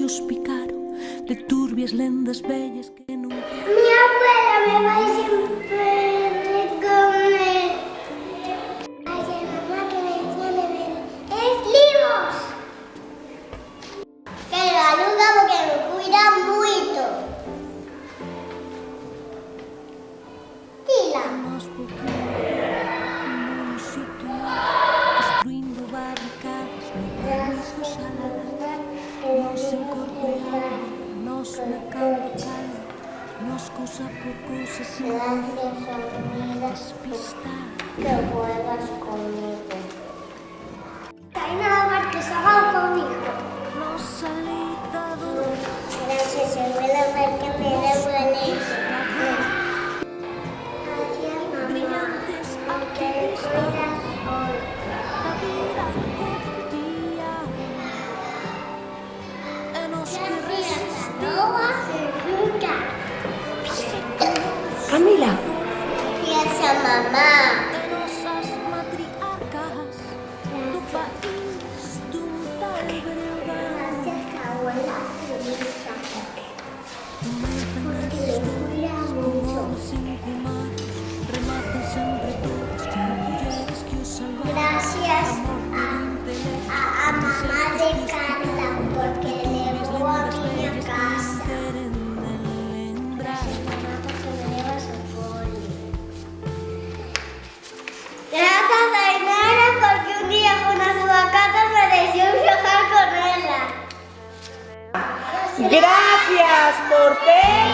que os picaron, de turbias lendas bellas que nunca... Mi abuela me va siempre de comer. Ay, mamá, que me decía de ver. ¡Es libros! Que lo aluga porque me cuida mucho. Tila. Más poquito, un sitio, destruindo barricadas, no podemos saladas, nos encorpeamos, nos mercado calma, nos cosa por cosa sin Gracias, amiga, despistar. que juegas conmigo. Hay nada más que salga conmigo. Nos salitado, Gracias, abuela, porque me devuelves. Gracias, mamá, brillantes porque me activistas, cuidas hoy. la vida cortía, e nos que Gracias, Noa, nunca. Camila, Gracias, mamá. de nosas matriarcas, do país dun tal verdad. Gracias, abuela, Elisa. Porque le cuida mucho. Gracias a mamá de Carla porque le llevó a mi casa. Mamá, porque me llevas al cole. Gracias a Inara porque un día con a su casa me decidió viajar con ella. gracias por ver.